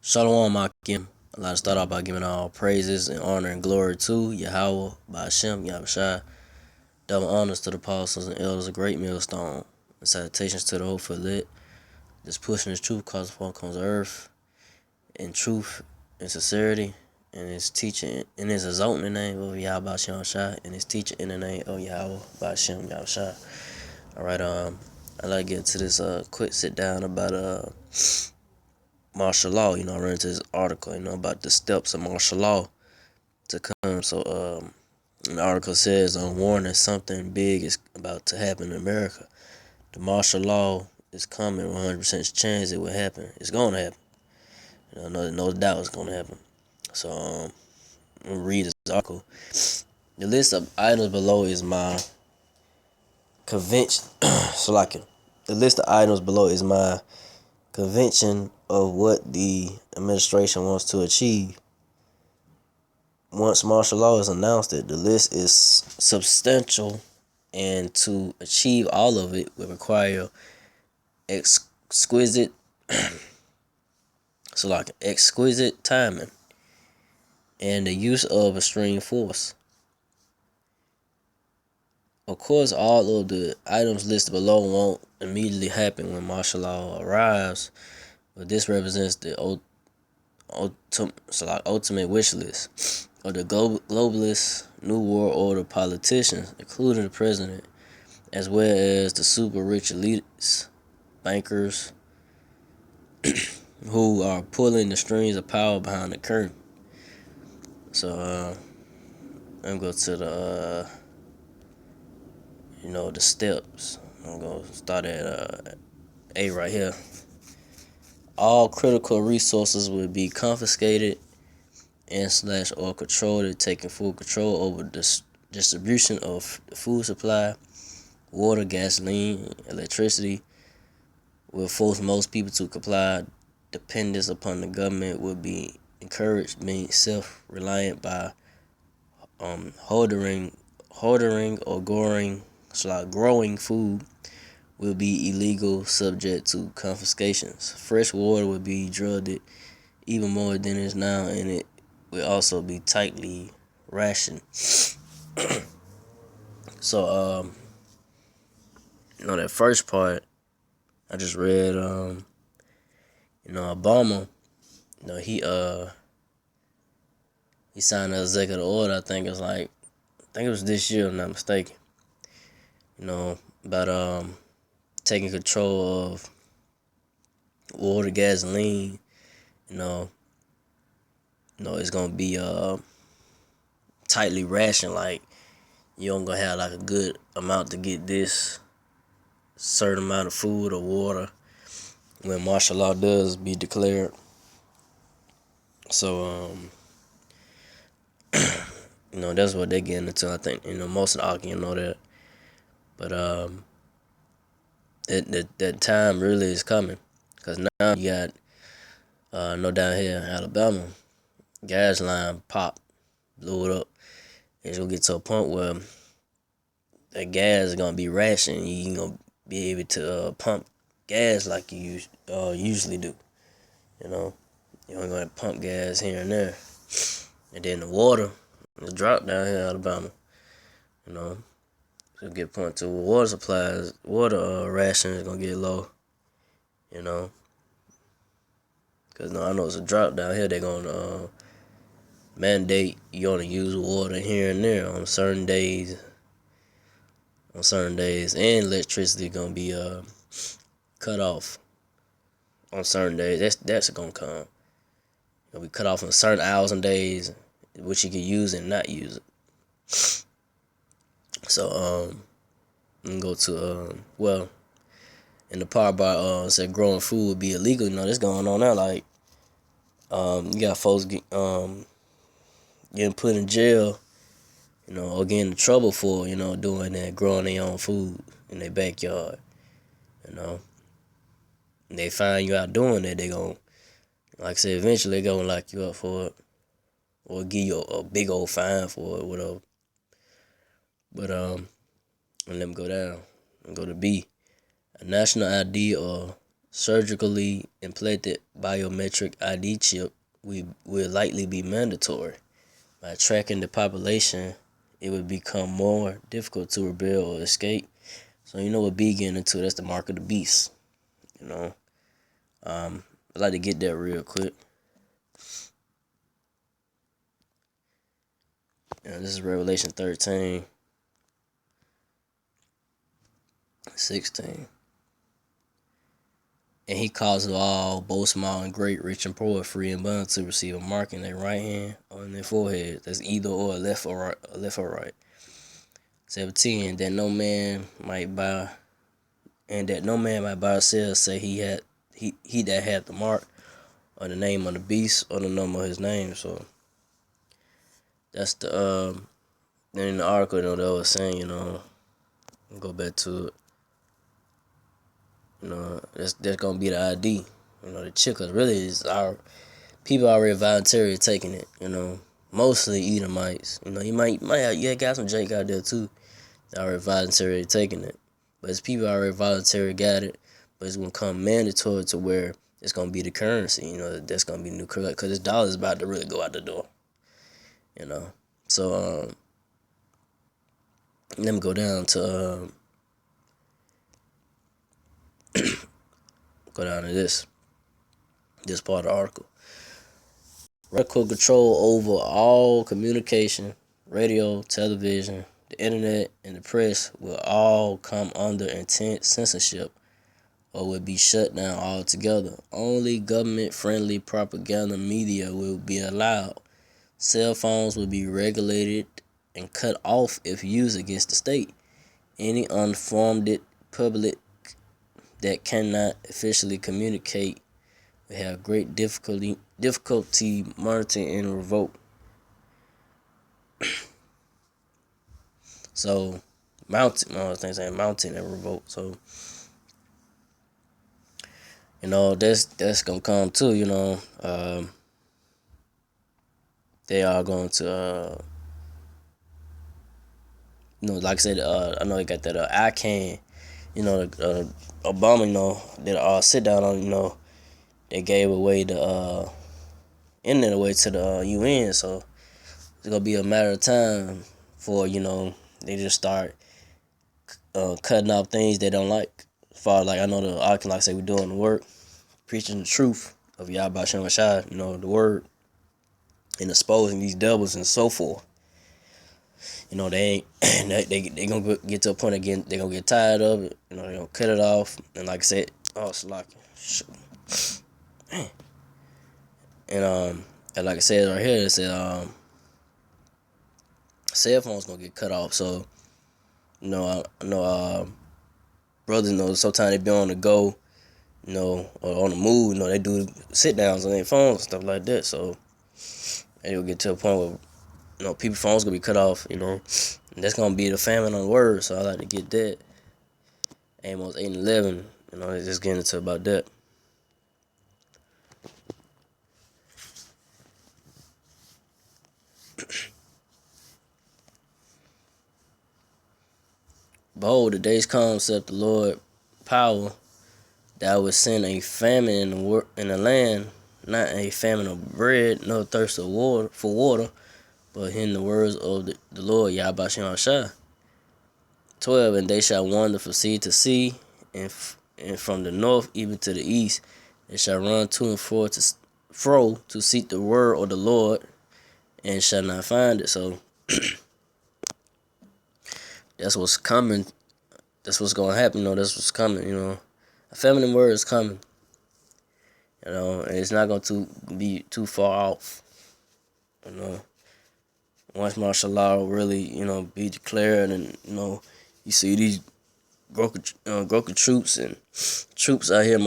Shalom, Akim. I'd like to start off by giving all praises and honor and glory to Yahweh, Ba'ashem, Yahushua. Double honors to the apostles and elders of Great Millstone. And salutations to the hopeful lit. This pushing this truth cause upon comes to earth in truth and sincerity. And his teaching and his exalting the name of Yahweh Ba'ashem Yahushua. And his teaching in the name of Yahweh Ba'ashem Yahushua. Alright, I'd like to get to this quick sit down about martial law. I read into this article, about the steps of martial law to come. So, the article says, on warning, something big is about to happen in America. The martial law is coming, 100% chance it will happen. It's going to happen. No doubt it's going to happen. So, I'm going to read this article. The list of items below is my convention. The list of items below is my convention of what the administration wants to achieve. Once martial law is announced, the list is substantial, and to achieve all of it would require exquisite timing and the use of extreme force. Of course, all of the items listed below won't immediately happen when martial law arrives, but this represents the ultimate wish list of the globalist New World Order politicians, including the president, as well as the super rich elites, bankers, who are pulling the strings of power behind the curtain. So, I'm going to go to the steps. I'm going to start at A right here. All critical resources will be confiscated and or controlled, taking full control over the distribution of the food supply, water, gasoline, electricity. Will force most people to comply. Dependence upon the government will be encouraged, being self-reliant by hoarding or growing food will be illegal, subject to confiscations. Fresh water will be drugged even more than it is now, and it will also be tightly rationed. So, that first part I just read, Obama, he signed an executive order. I think it was this year, if I'm not mistaken. About taking control of water, gasoline. It's gonna be tightly rationed. Like, you don't gonna have like a good amount to get this certain amount of food or water when martial law does be declared. So, that's what they're getting into. I think, most of the argument know that. But, that time really is coming. Because now you got, down here in Alabama, gas line popped, blew it up. It's going to get to a point where that gas is going to be rationed. You ain't going to be able to pump gas like you usually do. You're only going to pump gas here and there. And then the water, the drop down here in Alabama. So get a point to water supplies, water ration is going to get low. Because I know it's a drop down here. They're going to mandate you only use water here and there on certain days. And electricity going to be cut off on certain days. That's going to come. We cut off on certain hours and days, which you can use and not use it. So, I'm going to go to, in the part about said growing food would be illegal. This going on now. Like, you got folks getting put in jail, or getting in trouble for, doing that, growing their own food in their backyard, And they find you out doing that, they gon', like I said, eventually they gonna lock you up for it, or give you a big old fine for it, whatever. But, and let me go down and go to B. A national ID or surgically implanted biometric ID chip will likely be mandatory. By tracking the population, it would become more difficult to rebel or escape. So you know what B getting into, that's the mark of the beast. You know. I'd like to get that real quick. This is Revelation 13, 16. And he causeth all, both small and great, rich and poor, free and bond, to receive a mark in their right hand or in their forehead. That's either or, left or right. 17. That no man might buy, and that no man might buy or sell, say he that had the mark, or the name of the beast, or the number of his name. So that's the then in the article, you know, they was saying, you know, go back to it. You know, that's gonna be the ID. You know, the chip, cause really is our people already voluntarily taking it. You know, mostly Edomites. You know, you might have, got some Jake out there too that already voluntarily taking it, but it's people already voluntarily got it. But it's gonna come mandatory to where it's gonna be the currency. You know, that's gonna be new currency, cause this dollar is about to really go out the door. You know, so let me go down to this part of the article. Radical control over all communication, radio, television, the internet, and the press will all come under intense censorship or will be shut down altogether. Only government-friendly propaganda media will be allowed. Cell phones will be regulated and cut off if used against the state. Any unformed public that cannot officially communicate will have great difficulty monitoring and revoke. So mounting and revoke. So you know that's gonna come too. You know, they are going to you know, like I said, I know they got that ICANN. You know, Obama, you know, did sit down on, you know, they gave away the internet away to the UN. So it's gonna be a matter of time for, you know, they just start cutting off things they don't like. As far as, like, I know the I can, like I say, we doing the work, preaching the truth of Yahweh Shem Shai, you know, the word, and exposing these devils and so forth. You know, they ain't they gonna get to a point again, they gonna get tired of it. You know, they gonna cut it off. And like I said, Slocky. And like I said right here, it said cell phones gonna get cut off. So, you know, I know brothers, you know, sometimes they be on the go, you know, or on the move, you know, they do sit downs on their phones and stuff like that. So it'll get to a point where, you know, people's phones gonna be cut off, you know. And that's gonna be the famine on the word. So I like to get that. Amos 8 and 11, you know, just getting into about that. Behold, the days come, saith the Lord power, that I will send a famine in the land, not a famine of bread, no thirst of water, but in the words of the Lord Yahweh Shem Shai. 12. And they shall wander from sea to sea, and from the north even to the east. They shall run to and fro to seek the word of the Lord, and shall not find it. So that's what's coming. That's what's gonna happen. You know, that's what's coming. You know, a feminine word is coming. You know, and it's not going to be too far off. You know, once martial law really, you know, be declared, and, you know, you see these Groka troops and troops out here,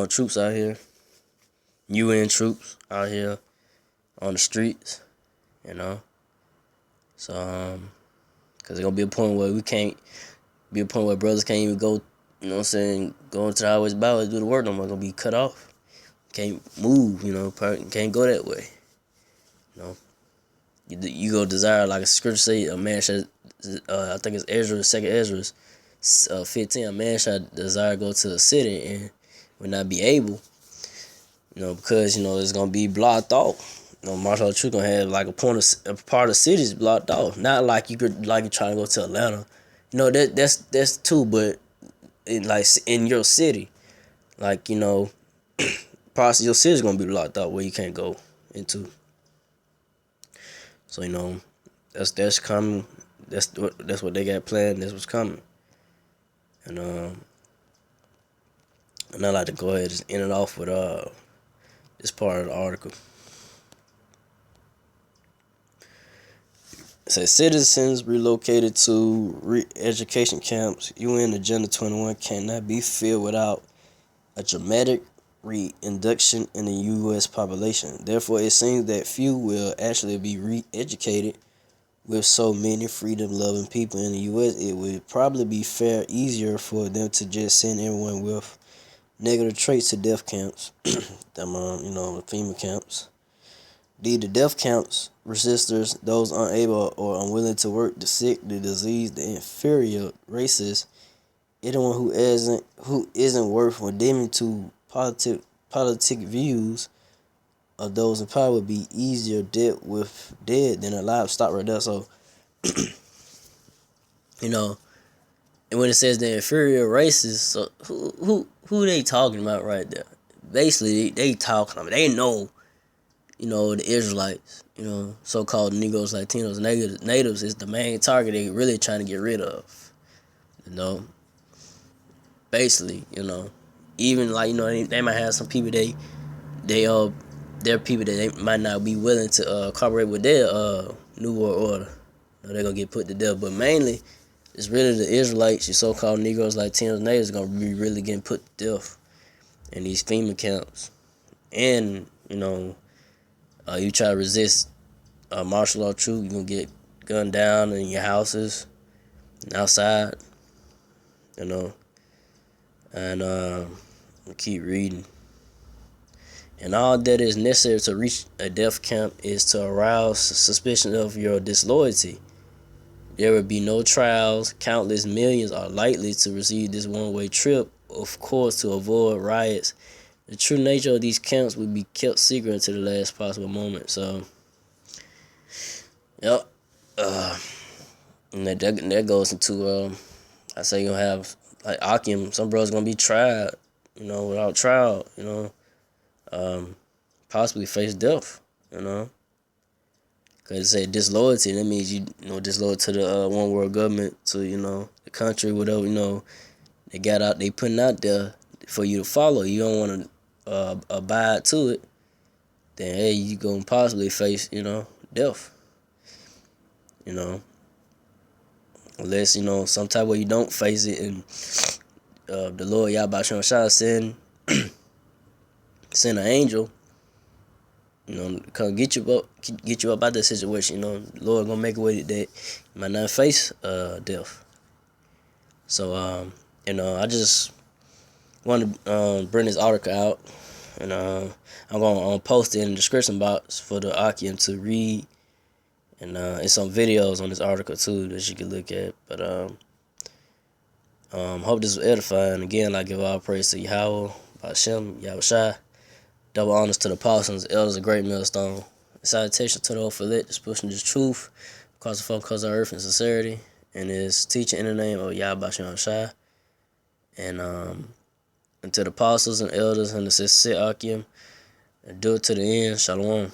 troops out here, UN troops out here on the streets. You know, so because there's gonna be a point where brothers can't even go, you know what I'm saying, go into the highways, byways, do the work no more. Gonna be cut off. Can't move, you know, can't go that way. You know, you go desire, like a scripture say, a man shall, I think it's Ezra, 2nd Ezra, 15, a man shall desire to go to the city and would not be able, because it's gonna be blocked off. Martial law truth gonna have like a part of cities blocked off. Not like you're trying to go to Atlanta. That's too, but like in your city, like parts of your city is gonna be blocked out where you can't go into. So that's coming. That's what they got planned. That's what's coming. And and I like to go ahead and just end it off with this part of the article. It says citizens relocated to re-education camps. UN Agenda 21 cannot be filled without a dramatic re-induction in the U.S. population. Therefore, it seems that few will actually be re-educated. With so many freedom-loving people in the U.S., it would probably be easier for them to just send everyone with negative traits to death camps, FEMA camps. The death camps, resistors, those unable or unwilling to work, the sick, the diseased, the inferior races, anyone who isn't worth redeeming to politic views of those in power would be easier dead than alive. Stop right there. So, and when it says the inferior races, so who they talking about right there? Basically, they talking about. They know, the Israelites, so-called Negroes, Latinos, natives is the main target they really trying to get rid of. Basically, even they might have some people they're people that they might not be willing to cooperate with their New World Order. They're gonna get put to death. But mainly, it's really the Israelites, your so-called Negroes, Latinos, natives, gonna be really getting put to death in these FEMA camps. And you try to resist martial law truth, you're gonna get gunned down in your houses and outside. And keep reading. And all that is necessary to reach a death camp is to arouse suspicion of your disloyalty. There will be no trials. Countless millions are likely to receive this one-way trip, of course, to avoid riots. The true nature of these camps will be kept secret until the last possible moment. So, yep. And that goes into, I say you're going to have, like Akim, some brothers going to be tried, without trial, possibly face death, because it said disloyalty. That means disloyal to the one world government, to the country, whatever they putting out there for you to follow. You don't want to abide to it, then hey, you gonna possibly face death. Unless some type where you don't face it, and the Lord Yahweh Shah send an angel, come get you up out that situation. The Lord gonna make a way that you might not face death. So I just want to bring this article out, and I'm gonna post it in the description box for the Akim to read, and it's some videos on this article too that you can look at. But hope this was edifying. Again, I give all praise to Yahweh, Hashem, Yahweh Shai. Double honors to the apostles, elders, a great millstone. Salutation to the old fillet, just pushing this truth across the folk, cause of earth and sincerity, and is teaching in the name of Yahweh Shai. And to the apostles and elders and the sincere Akim, do it to the end. Shalom.